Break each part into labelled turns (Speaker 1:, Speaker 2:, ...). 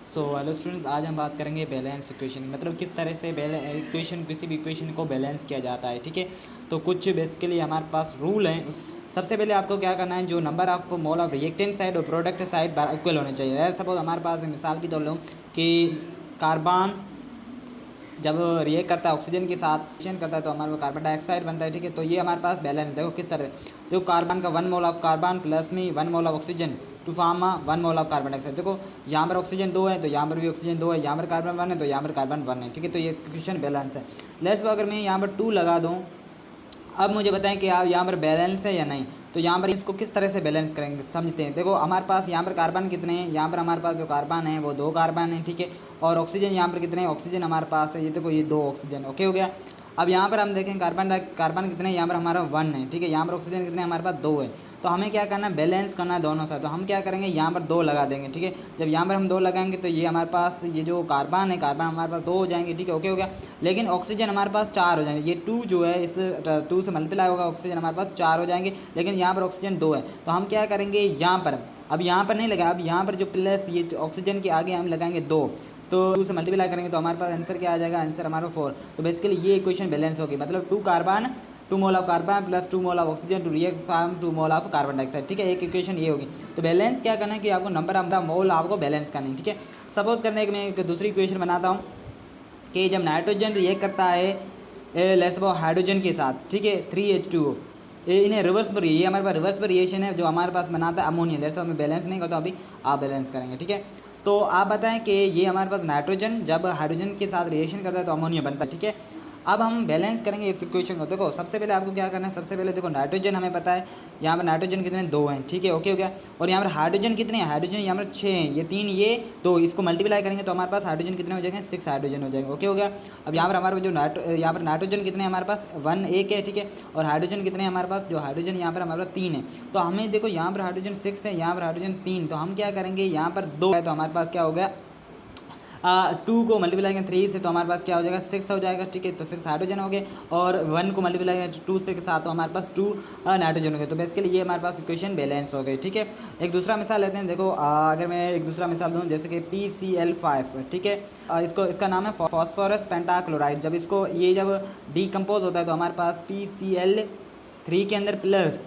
Speaker 1: So hello students, आज हम बात करेंगे बैलेंस इक्वेशन की। मतलब किस तरह से इक्वेशन किसी भी इक्वेशन को बैलेंस किया जाता है। ठीक है, तो कुछ बेसिकली हमारे पास रूल हैं। सबसे पहले आपको क्या करना है, जो number of mole of reactant side और प्रोडक्ट साइड इक्वल होने चाहिए। सपोज हमारे पास मिसाल की तौर लो कि कार्बन जब रिएक्ट करता है ऑक्सीजन के साथ रिएक्शन करता है तो हमारे पास कार्बन डाइऑक्साइड बनता है। ठीक है, तो ये हमारे पास बैलेंस देखो किस तरह से, जो कार्बन का 1 मोल ऑफ कार्बन प्लस में 1 mole of oxygen to form 1 mole of carbon dioxide. देखो यहाँ पर ऑक्सीजन 2 है तो यहाँ पर भी ऑक्सीजन 2 है, यहाँ पर कार्बन 1 है तो यहाँ पर कार्बन 1 है। ठीक है, तो ये इक्वेशन बैलेंस है। लेट्स अगर मैं यहाँ पर 2 लगा दूँ, अब मुझे बताएं कि आप यहाँ पर बैलेंस है या नहीं। तो यहाँ पर इसको किस तरह से बैलेंस करेंगे समझते हैं। देखो हमारे पास यहाँ पर कार्बन कितने हैं, यहाँ पर हमारे पास जो कार्बन है वो 2 कार्बन है। ठीक है, और ऑक्सीजन यहाँ पर कितने हैं, ऑक्सीजन हमारे पास है, ये देखो ये 2 ऑक्सीजन। ओके हो गया। अब यहाँ पर हम देखें कार्बन कितने हैं, यहाँ पर हमारा 1 है। ठीक है, यहाँ पर ऑक्सीजन कितने हमारे पास 2 है। तो हमें क्या करना है, बैलेंस करना है दोनों साइड। तो हम क्या करेंगे, यहाँ पर 2 लगा देंगे। ठीक है, जब यहाँ पर हम 2 लगाएंगे तो ये हमारे पास ये जो कार्बन है, कार्बन हमारे पास 2 हो जाएंगे। ठीक है, ओके हो गया। लेकिन ऑक्सीजन हमारे पास 4 हो जाएंगे। ये 2 जो है इस 2 से मल्टीप्लाई होगा, ऑक्सीजन हमारे पास 4 हो जाएंगे। लेकिन यहाँ पर ऑक्सीजन 2 है तो हम क्या करेंगे, यहाँ पर अब यहाँ पर नहीं लगा, अब यहाँ पर जो प्लस ये ऑक्सीजन के आगे हम लगाएंगे 2, तो 2 से मल्टीप्लाई करेंगे तो हमारे पास आंसर क्या आ जाएगा, आंसर हमारा 4। तो बेसिकली ये इक्वेशन बैलेंस होगी। मतलब 2 carbon 2 mole of carbon plus 2 mole of oxygen to react form 2 mole of carbon dioxide. ठीक है, एक इक्वेशन ये होगी। तो बैलेंस क्या करना है कि आपको नंबर ऑफ मोल आपको बैलेंस करनी है। ठीक है, सपोज करने के मैं एक दूसरी इक्वेशन बनाता हूँ कि जब नाइट्रोजन रिएक्ट करता है लेट्स सपोज हाइड्रोजन के साथ, ठीक है, 3H2O, इन्हें रिवर्स पर, ये हमारे पास रिवर्स पर रिएक्शन है जो हमारे पास बनाता है अमोनिया। लेट्स मैं बैलेंस नहीं करता, अभी आप बैलेंस करेंगे। ठीक है, तो आप बताएं कि ये हमारे पास नाइट्रोजन जब हाइड्रोजन के साथ रिएक्शन करता है तो अमोनिया बनता है। ठीक है, अब हम बैलेंस करेंगे इस इक्वेशन को। देखो सबसे पहले आपको क्या करना है, सबसे पहले देखो नाइट्रोजन हमें पता है, यहाँ पर नाइट्रोजन कितने 2 हैं। ठीक है, ओके हो गया। और यहाँ पर हाइड्रोजन कितने हैं, हाइड्रोजन यहाँ पर 6 हैं, ये 3 ये 2, इसको मल्टीप्लाई करेंगे तो हमारे पास हाइड्रोजन कितने हो जाएंगे, 6 हाइड्रोजन हो जाएंगे। ओके हो गया। अब यहाँ पर हमारे जो यहाँ पर नाइट्रोजन कितने हमारे पास 1 है। ठीक है, और हाइड्रोजन कितने हमारे पास, जो हाइड्रोजन यहाँ पर हमारे पास 3 है। तो हमें देखो यहाँ पर हाइड्रोजन 6 है, यहाँ पर हाइड्रोजन 3, तो हम क्या करेंगे, यहाँ पर 2 है तो हमारे पास क्या हो गया, 2 को मल्टीप्लाई करेंगे 3 से तो हमारे पास क्या हो जाएगा, 6 हो जाएगा। ठीक है, तो 6 हाइड्रोजन हो गए, और 1 को मल्टीप्लाई करेंगे 2 से के साथ तो हमारे पास 2 नाइट्रोजन हो गए। तो बेसिकली ये हमारे पास इक्वेशन बैलेंस हो गई। ठीक है, एक दूसरा मिसाल लेते हैं। देखो अगर मैं एक दूसरा मिसाल दूँ, जैसे कि PCl5, ठीक है, इसका नाम है फॉस्फोरस पेंटाक्लोराइड। जब इसको ये जब डिकम्पोज होता है तो हमारे पास PCl3 के अंदर प्लस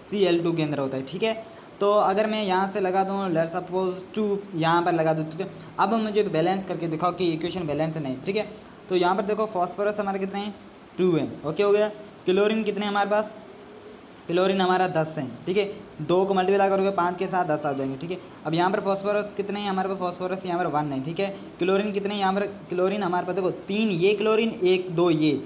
Speaker 1: Cl2 के अंदर होता है। ठीक है, तो अगर मैं यहाँ से लगा दूँ लेट्स सपोज 2 यहाँ पर लगा दूँ। ठीक है, अब मुझे बैलेंस करके दिखाओ कि इक्वेशन बैलेंस है नहीं। ठीक है, तो यहाँ पर देखो फॉस्फोरस हमारे कितने हैं, 2 हैं। ओके हो गया। क्लोरीन कितने हैं हमारे पास, क्लोरीन हमारा 10 है। ठीक है, 2 को मल्टीप्लाई करोगे 5 के साथ 10 आ जाएंगे। ठीक है, अब यहाँ पर फॉस्फोरस कितने हैं हमारे पास, फॉस्फोरस यहाँ पर 1 है। ठीक है, क्लोरीन कितने हैं यहाँ पर, क्लोरीन हमारे पास देखो 3 ये क्लोरीन 1 2 ये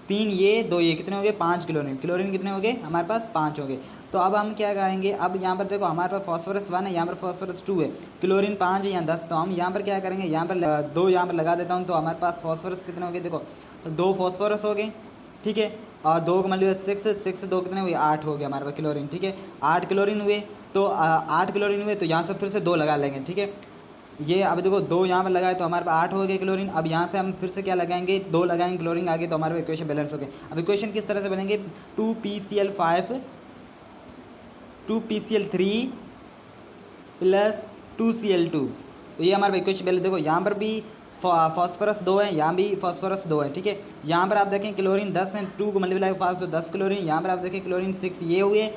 Speaker 1: 3 ये 2 ये कितने हो गए, 5 क्लोरीन। क्लोरीन कितने हो गए हमारे पास, 5 हो गए। तो अब हम क्या करेंगे, अब यहाँ पर देखो हमारे पास फॉस्फोरस 1 है, यहाँ पर फॉस्फोरस 2 है, क्लोरीन 5 है, यहाँ 10। तो हम यहाँ पर क्या करेंगे, यहाँ पर 2 यहाँ पर लगा देता हूँ, तो हमारे पास फॉस्फोरस कितने हो गए, देखो 2 फॉस्फोरस हो गए। ठीक है, और 2 को मल्टीप्लाई 6 से 2 कितने हुए, 8 हो गए हमारे पास क्लोरीन। ठीक है, 8 क्लोरीन हुए, तो 8 क्लोरीन हुए तो यहाँ से फिर से 2 लगा लेंगे। ठीक है, ये अब देखो 2 यहाँ पर लगाए तो हमारे पास 8 हो गए क्लोरीन। अब यहाँ से हम फिर से क्या लगाएंगे, 2 लगाएंगे क्लोरीन आगे, तो हमारे इक्वेशन बैलेंस हो गए। अब इक्वेशन किस तरह से बनेंगे, 2PCl5 2PCl3 प्लस 2Cl2। तो ये हमारे इक्वेशन बैलेंस। देखो यहाँ पर भी फॉस्फोरस 2 है, यहाँ भी फॉस्फोरस 2 है। ठीक है, यहाँ पर आप देखें क्लोरीन 10 है, 2 को मल्टीप्लाई 5 तो 10 क्लोरीन। यहाँ पर आप देखें क्लोरीन 6 ये हुए,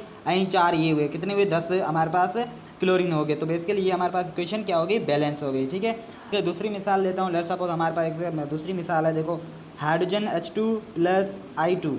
Speaker 1: 4 ये हुए, कितने हुए, 10 हमारे पास क्लोरीन हो गए। तो बेसिकली ये हमारे पास इक्वेशन क्या हो गई, बैलेंस हो गई। ठीक है, तो दूसरी मिसाल लेता हूँ। लेट्स सपोज हमारे पास एक दूसरी मिसाल है। देखो hydrogen H2 plus I2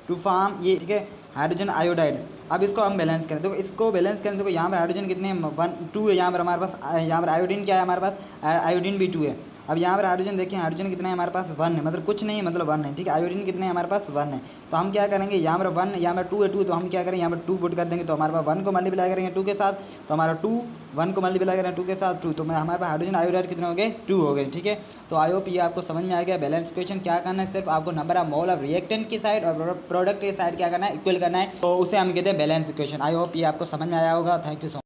Speaker 1: to form ये, ठीक है, हाइड्रोजन आयोडाइड। अब इसको हम बैलेंस करें, देखो इसको बैलेंस करें। देखो यहाँ पर हाइड्रोजन कितने हैं, 1 2 है यहाँ पर हमारे पास, यहाँ पर आयोडीन क्या है हमारे पास, आयोडीन भी 2 है। अब यहाँ पर हाइड्रोजन देखें, हाइड्रोजन कितना है हमारे पास, 1 है, मतलब कुछ नहीं है, मतलब 1 है। ठीक है, आयोडीन कितने हैं हमारे पास, 1 है। तो हम क्या करेंगे, यहाँ पर 1 यहाँ पर 2 है, 2, तो हम क्या करें, यहाँ पर 2 पुट कर देंगे, तो हमारे पास 1 को मल्टीप्लाई करेंगे 2 के साथ तो हमारा 2, 1 को मल्टीप्लाई करें 2 के साथ 2, तो हमारे पास हाइड्रोजन आयोडाइड कितने हो गए, 2 हो गए। ठीक है, तो आई होप ये आपको समझ में आ गया। बैलेंस इक्वेशन क्या करना है, सिर्फ आपको number of mole of reactant की साइड और प्रोडक्ट की साइड क्या करना है, इक्वल करना है, तो उसे हम कहते हैं बैलेंस इक्वेशन। आई होप ये आपको समझ में आया होगा। Thank you so much.